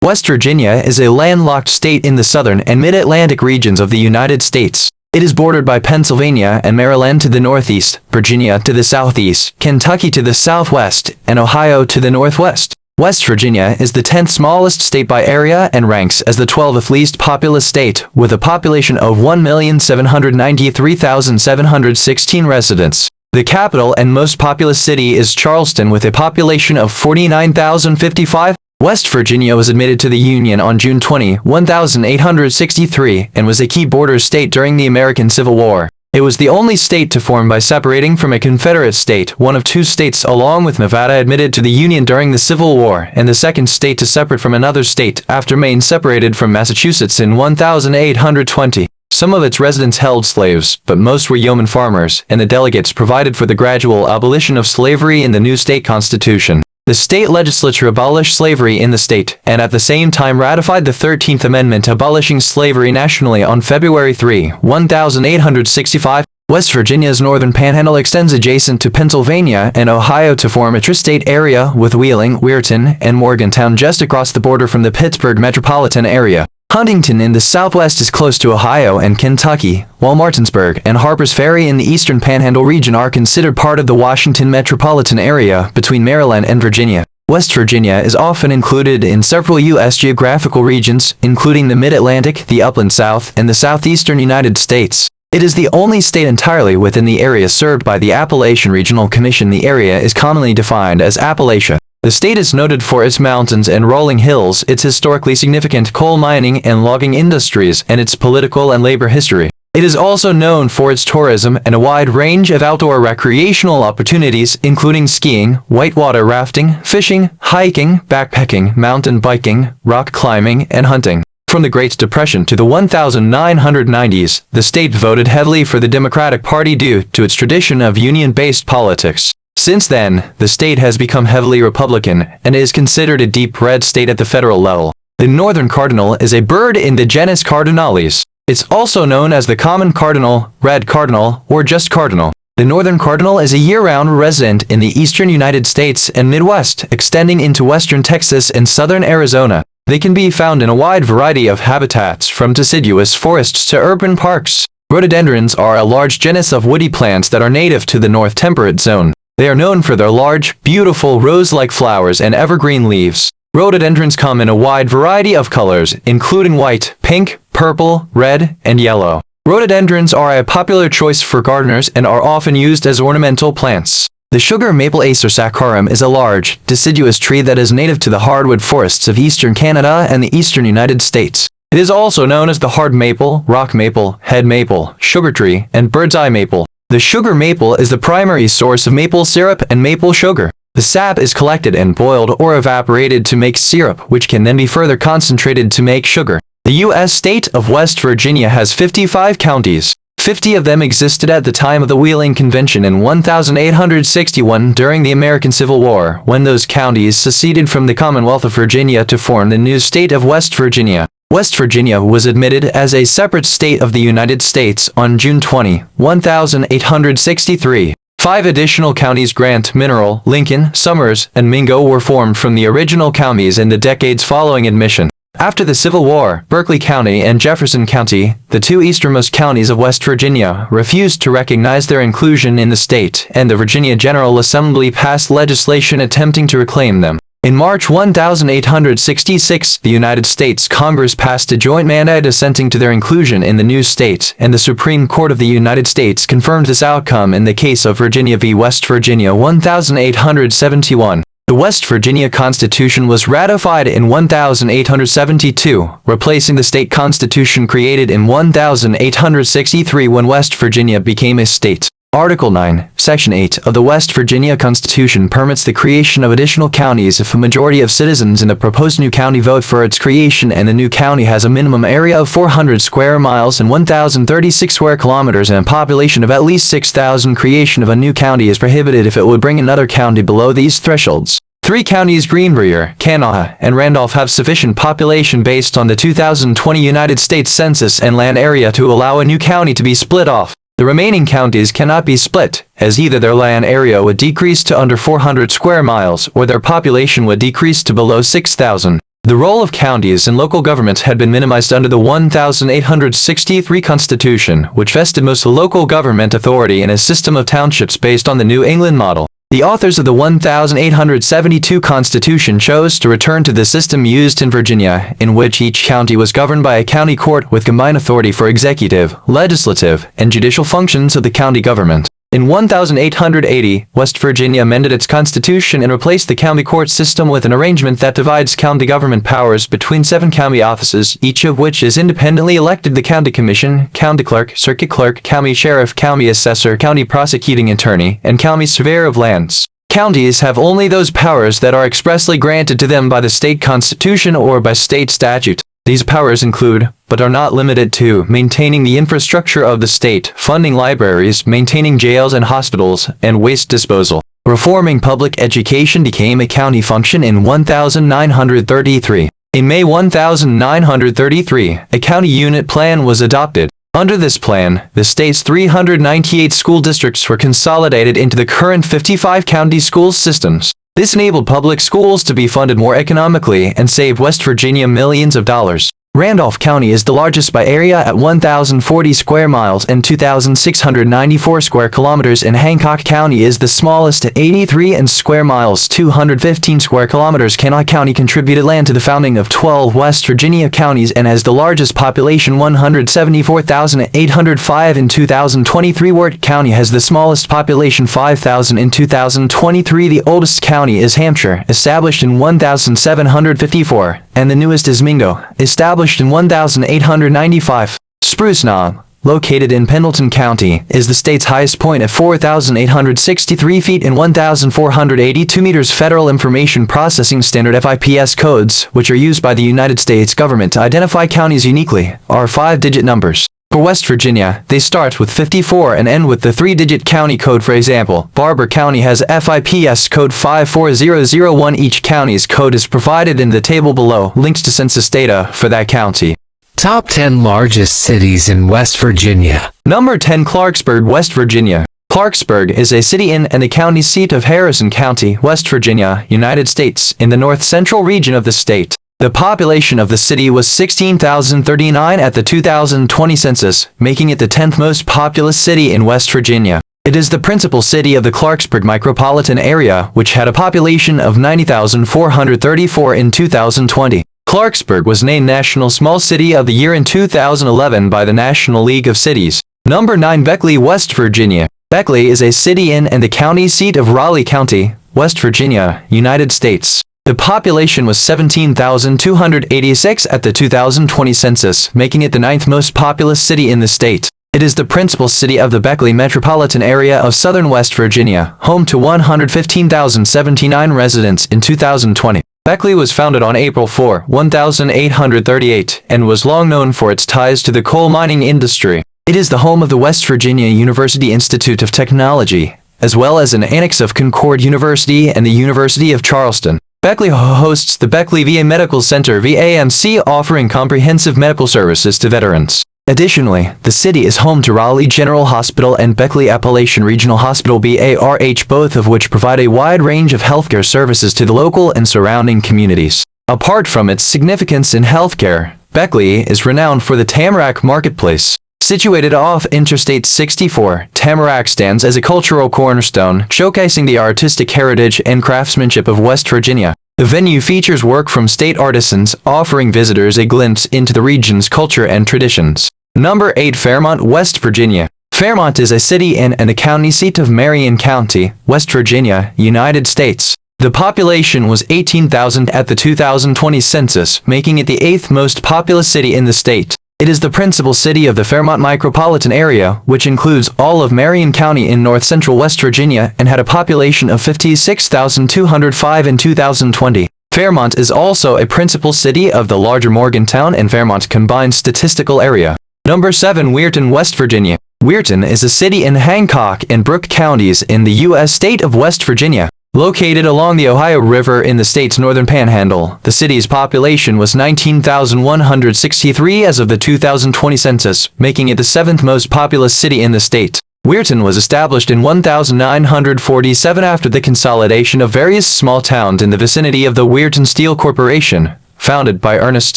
West Virginia is a landlocked state in the southern and mid-Atlantic regions of the United States. It is bordered by Pennsylvania and Maryland to the northeast, Virginia to the southeast, Kentucky to the southwest, and Ohio to the northwest. West Virginia is the 10th smallest state by area and ranks as the 12th least populous state, with a population of 1,793,716 residents. The capital and most populous city is Charleston with a population of 49,055. West Virginia was admitted to the Union on June 20, 1863, and was a key border state during the American Civil War. It was the only state to form by separating from a Confederate state, one of two states along with Nevada admitted to the Union during the Civil War, and the second state to separate from another state after Maine separated from Massachusetts in 1820. Some of its residents held slaves, but most were yeoman farmers, and the delegates provided for the gradual abolition of slavery in the new state constitution. The state legislature abolished slavery in the state, and at the same time ratified the 13th Amendment abolishing slavery nationally on February 3, 1865. West Virginia's northern panhandle extends adjacent to Pennsylvania and Ohio to form a tri-state area, with Wheeling, Weirton, and Morgantown just across the border from the Pittsburgh metropolitan area. Huntington in the southwest is close to Ohio and Kentucky, while Martinsburg and Harpers Ferry in the eastern Panhandle region are considered part of the Washington metropolitan area between Maryland and Virginia. West Virginia is often included in several U.S. geographical regions, including the Mid-Atlantic, the Upland South, and the southeastern United States. It is the only state entirely within the area served by the Appalachian Regional Commission. The area is commonly defined as Appalachia. The state is noted for its mountains and rolling hills, its historically significant coal mining and logging industries, and its political and labor history. It is also known for its tourism and a wide range of outdoor recreational opportunities, including skiing, whitewater rafting, fishing, hiking, backpacking, mountain biking, rock climbing, and hunting. From the Great Depression to the 1990s, the state voted heavily for the Democratic Party due to its tradition of union-based politics. Since then, the state has become heavily Republican and is considered a deep red state at the federal level. The northern cardinal is a bird in the genus Cardinalis. It's also known as the common cardinal, red cardinal, or just cardinal. The northern cardinal is a year-round resident in the eastern United States and Midwest, extending into western Texas and southern Arizona. They can be found in a wide variety of habitats, from deciduous forests to urban parks. Rhododendrons are a large genus of woody plants that are native to the North Temperate Zone. They are known for their large, beautiful rose-like flowers and evergreen leaves. Rhododendrons come in a wide variety of colors, including white, pink, purple, red, and yellow. Rhododendrons are a popular choice for gardeners and are often used as ornamental plants. The sugar maple Acer saccharum is a large, deciduous tree that is native to the hardwood forests of eastern Canada and the eastern United States. It is also known as the hard maple, rock maple, head maple, sugar tree, and bird's eye maple. The sugar maple is the primary source of maple syrup and maple sugar. The sap is collected and boiled or evaporated to make syrup, which can then be further concentrated to make sugar. The U.S. state of West Virginia has 55 counties. 50 of them existed at the time of the Wheeling Convention in 1861 during the American Civil War, when those counties seceded from the Commonwealth of Virginia to form the new state of West Virginia. West Virginia was admitted as a separate state of the United States on June 20, 1863. 5 additional counties, Grant, Mineral, Lincoln, Summers, and Mingo, were formed from the original counties in the decades following admission. After the Civil War, Berkeley County and Jefferson County, the 2 easternmost counties of West Virginia, refused to recognize their inclusion in the state, and the Virginia General Assembly passed legislation attempting to reclaim them. In March 1866, the United States Congress passed a joint mandate assenting to their inclusion in the new state, and the Supreme Court of the United States confirmed this outcome in the case of Virginia v. West Virginia 1871. The West Virginia Constitution was ratified in 1872, replacing the state constitution created in 1863 when West Virginia became a state. Article 9, Section 8 of the West Virginia Constitution permits the creation of additional counties if a majority of citizens in the proposed new county vote for its creation and the new county has a minimum area of 400 square miles and 1,036 square kilometers and a population of at least 6,000. Creation of a new county is prohibited if it would bring another county below these thresholds. Three counties, Greenbrier, Kanawha, and Randolph, have sufficient population based on the 2020 United States Census and land area to allow a new county to be split off. The remaining counties cannot be split, as either their land area would decrease to under 400 square miles or their population would decrease to below 6,000. The role of counties in local government had been minimized under the 1863 Constitution, which vested most local government authority in a system of townships based on the New England model. The authors of the 1872 Constitution chose to return to the system used in Virginia, in which each county was governed by a county court with combined authority for executive, legislative, and judicial functions of the county government. In 1880, West Virginia amended its constitution and replaced the county court system with an arrangement that divides county government powers between 7 county offices, each of which is independently elected: the county commission, county clerk, circuit clerk, county sheriff, county assessor, county prosecuting attorney, and county surveyor of lands. Counties have only those powers that are expressly granted to them by the state constitution or by state statute. These powers include, but are not limited to, maintaining the infrastructure of the state, funding libraries, maintaining jails and hospitals, and waste disposal. Reforming public education became a county function in 1933. In May 1933, a county unit plan was adopted. Under this plan, the state's 398 school districts were consolidated into the current 55 county school systems. This enabled public schools to be funded more economically and saved West Virginia millions of dollars. Randolph County is the largest by area at 1,040 square miles and 2,694 square kilometers, and Hancock County is the smallest at 83 square miles, 215 square kilometers. Kanawha County contributed land to the founding of 12 West Virginia counties and has the largest population, 174,805 in 2023. Wirt County has the smallest population, 5,000 in 2023. The oldest county is Hampshire, established in 1754, and the newest is Mingo, established in 1895. Spruce Knob, located in Pendleton County, is the state's highest point at 4,863 feet and 1,482 meters. Federal Information Processing Standard (FIPS) codes, which are used by the United States government to identify counties uniquely, are 5-digit numbers. For West Virginia, they start with 54 and end with the 3-digit county code. For example, Barber County has FIPS code 54001. Each county's code is provided in the table below. Links to census data for that county. Top 10 largest cities in West Virginia. Number 10. Clarksburg, West Virginia. Clarksburg is a city in and the county seat of Harrison County, West Virginia, United States, in the north-central region of the state. The population of the city was 16,039 at the 2020 census, making it the 10th most populous city in West Virginia. It is the principal city of the Clarksburg micropolitan area, which had a population of 90,434 in 2020. Clarksburg was named National Small City of the Year in 2011 by the National League of Cities. Number 9. Beckley, West Virginia. Beckley is a city in and the county seat of Raleigh County, West Virginia, United States. The population was 17,286 at the 2020 census, making it the 9th most populous city in the state. It is the principal city of the Beckley metropolitan area of southern West Virginia, home to 115,079 residents in 2020. Beckley was founded on April 4, 1838, and was long known for its ties to the coal mining industry. It is the home of the West Virginia University Institute of Technology, as well as an annex of Concord University and the University of Charleston. Beckley hosts the Beckley VA Medical Center (VAMC), offering comprehensive medical services to veterans. Additionally, the city is home to Raleigh General Hospital and Beckley Appalachian Regional Hospital (BARH), both of which provide a wide range of healthcare services to the local and surrounding communities. Apart from its significance in healthcare, Beckley is renowned for the Tamarack Marketplace. Situated off Interstate 64, Tamarack stands as a cultural cornerstone, showcasing the artistic heritage and craftsmanship of West Virginia. The venue features work from state artisans, offering visitors a glimpse into the region's culture and traditions. Number 8. Fairmont, West Virginia. Fairmont is a city in and the county seat of Marion County, West Virginia, United States. The population was 18,000 at the 2020 census, making it the 8th most populous city in the state. It is the principal city of the Fairmont micropolitan area, which includes all of Marion County in north-central West Virginia, and had a population of 56,205 in 2020. Fairmont is also a principal city of the larger Morgantown and Fairmont combined statistical area. Number 7. Weirton, West Virginia. Weirton is a city in Hancock and Brooke counties in the U.S. state of West Virginia. Located along the Ohio River in the state's northern panhandle, the city's population was 19,163 as of the 2020 census, making it the seventh most populous city in the state. Weirton was established in 1947 after the consolidation of various small towns in the vicinity of the Weirton Steel Corporation, founded by Ernest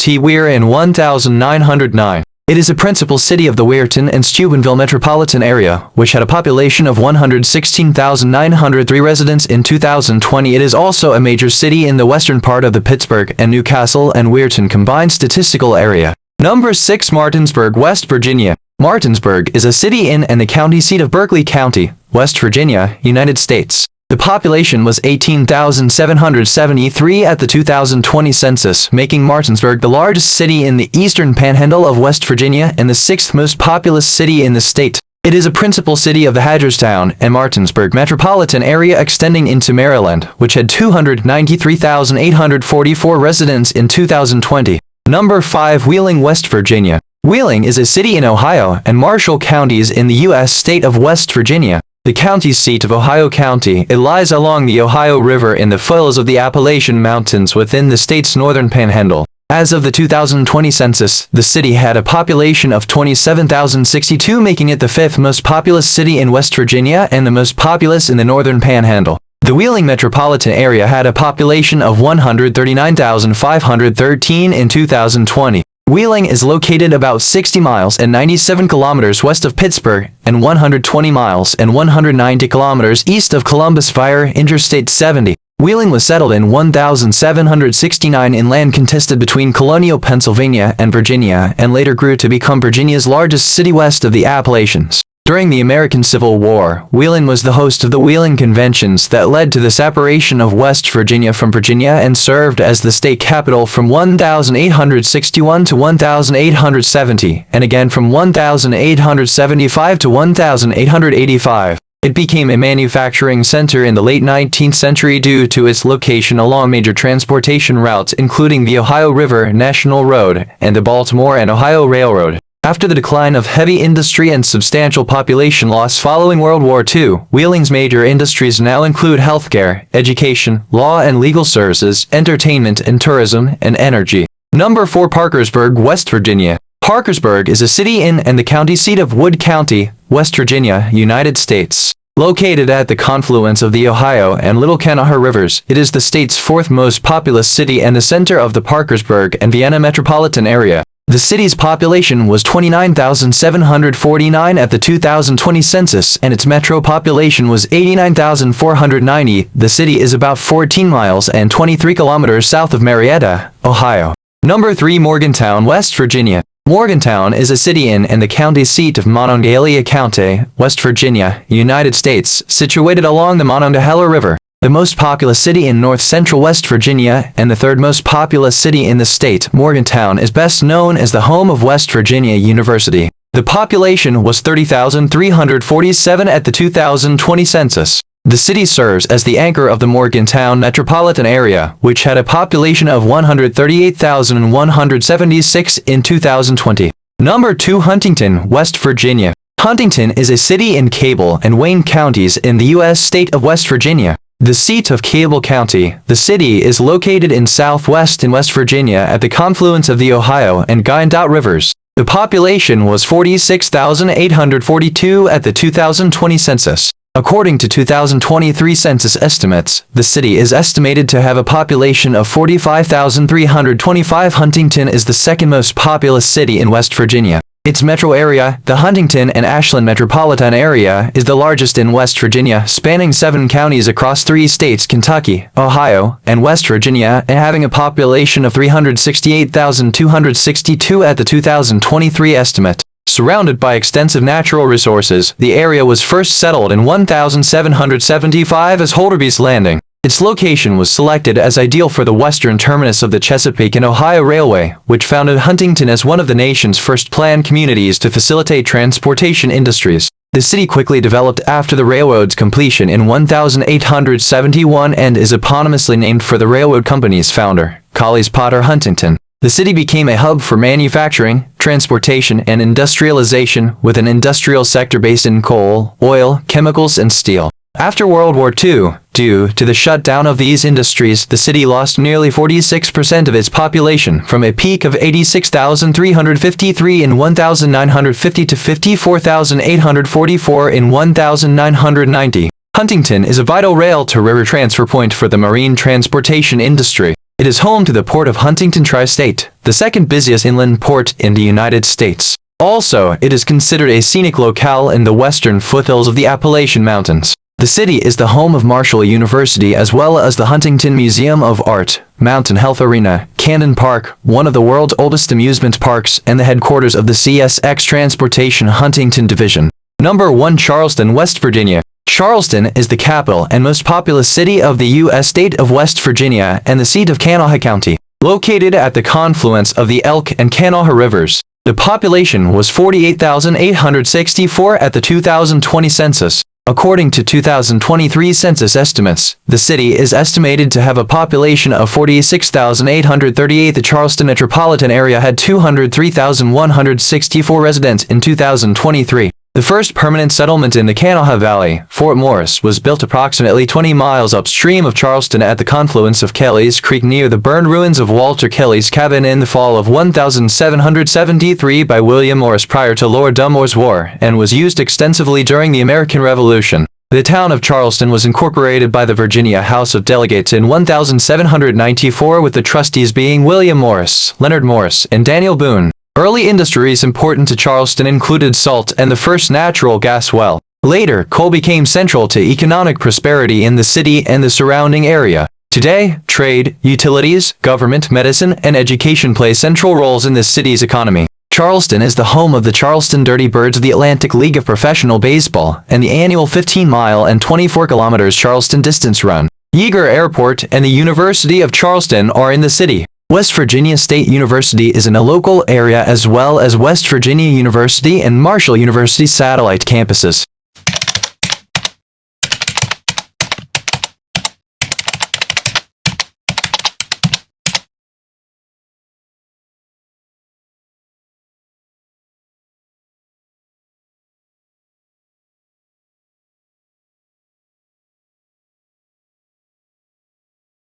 T. Weir in 1909. It is a principal city of the Weirton and Steubenville metropolitan area, which had a population of 116,903 residents in 2020. It is also a major city in the western part of the Pittsburgh and Newcastle and Weirton combined statistical area. Number 6. Martinsburg, West Virginia. Martinsburg is a city in and the county seat of Berkeley County, West Virginia, United States. The population was 18,773 at the 2020 census, making Martinsburg the largest city in the eastern panhandle of West Virginia and the sixth most populous city in the state. It is a principal city of the Hagerstown and Martinsburg metropolitan area extending into Maryland, which had 293,844 residents in 2020. Number 5. Wheeling, West Virginia. Wheeling is a city in Ohio and Marshall counties in the U.S. state of West Virginia. The county seat of Ohio County, it lies along the Ohio River in the foothills of the Appalachian Mountains within the state's northern panhandle. As of the 2020 census, the city had a population of 27,062, making it the fifth most populous city in West Virginia and the most populous in the northern panhandle. The Wheeling metropolitan area had a population of 139,513 in 2020. Wheeling is located about 60 miles and 97 kilometers west of Pittsburgh and 120 miles and 190 kilometers east of Columbus via Interstate 70. Wheeling was settled in 1769 in land contested between colonial Pennsylvania and Virginia and later grew to become Virginia's largest city west of the Appalachians. During the American Civil War, Wheeling was the host of the Wheeling Conventions that led to the separation of West Virginia from Virginia and served as the state capital from 1861 to 1870, and again from 1875 to 1885. It became a manufacturing center in the late 19th century due to its location along major transportation routes including the Ohio River National Road and the Baltimore and Ohio Railroad. After the decline of heavy industry and substantial population loss following World War II, Wheeling's major industries now include healthcare, education, law and legal services, entertainment and tourism, and energy. Number 4. Parkersburg, West Virginia. Parkersburg is a city in and the county seat of Wood County, West Virginia, United States. Located at the confluence of the Ohio and Little Kanawha rivers, it is the state's fourth most populous city and the center of the Parkersburg and Vienna metropolitan area. The city's population was 29,749 at the 2020 census and its metro population was 89,490. The city is about 14 miles and 23 kilometers south of Marietta, Ohio. Number 3. Morgantown, West Virginia. Morgantown is a city in and the county seat of Monongahela County, West Virginia, United States, situated along the Monongahela River. The most populous city in north-central West Virginia and the third most populous city in the state, Morgantown is best known as the home of West Virginia University. The population was 30,347 at the 2020 census. The city serves as the anchor of the Morgantown metropolitan area, which had a population of 138,176 in 2020. Number 2. Huntington, West Virginia. Huntington is a city in Cable and Wayne counties in the U.S. state of West Virginia. The seat of Cable County, the city is located in southwest in West Virginia at the confluence of the Ohio and Gyndaut rivers. The population was 46,842 at the 2020 census. According to 2023 census estimates, the city is estimated to have a population of 45,325. Huntington is the second most populous city in West Virginia. Its metro area, the Huntington and Ashland metropolitan area, is the largest in West Virginia, spanning 7 counties across 3 states, Kentucky, Ohio, and West Virginia, and having a population of 368,262 at the 2023 estimate. Surrounded by extensive natural resources, the area was first settled in 1775 as Holderby's Landing. Its location was selected as ideal for the western terminus of the Chesapeake and Ohio Railway, which founded Huntington as one of the nation's first planned communities to facilitate transportation industries. The city quickly developed after the railroad's completion in 1871 and is eponymously named for the railroad company's founder, Collies Potter Huntington. The city became a hub for manufacturing, transportation, and industrialization, with an industrial sector based in coal, oil, chemicals, and steel. After World War II, due to the shutdown of these industries, the city lost nearly 46% of its population, from a peak of 86,353 in 1950 to 54,844 in 1990. Huntington is a vital rail-to-river transfer point for the marine transportation industry. It is home to the Port of Huntington Tri-State, the second busiest inland port in the United States. Also, it is considered a scenic locale in the western foothills of the Appalachian Mountains. The city is the home of Marshall University as well as the Huntington Museum of Art, Mountain Health Arena, Camden Park, one of the world's oldest amusement parks, and the headquarters of the CSX Transportation Huntington Division. Number 1. Charleston, West Virginia. Charleston is the capital and most populous city of the U.S. state of West Virginia and the seat of Kanawha County. Located at the confluence of the Elk and Kanawha rivers, the population was 48,864 at the 2020 census. According to 2023 census estimates, the city is estimated to have a population of 46,838. The Charleston metropolitan area had 203,164 residents in 2023. The first permanent settlement in the Kanawha Valley, Fort Morris, was built approximately 20 miles upstream of Charleston at the confluence of Kelly's Creek near the burned ruins of Walter Kelly's cabin in the fall of 1773 by William Morris prior to Lord Dunmore's War, and was used extensively during the American Revolution. The town of Charleston was incorporated by the Virginia House of Delegates in 1794, with the trustees being William Morris, Leonard Morris, and Daniel Boone. Early industries important to Charleston included salt and the first natural gas well. Later, coal became central to economic prosperity in the city and the surrounding area. Today, trade, utilities, government, medicine, and education play central roles in the city's economy. Charleston is the home of the Charleston Dirty Birds of the Atlantic League of Professional Baseball and the annual 15-mile and 24-kilometer Charleston Distance Run. Yeager Airport and the University of Charleston are in the city. West Virginia State University is in a local area as well as West Virginia University and Marshall University satellite campuses.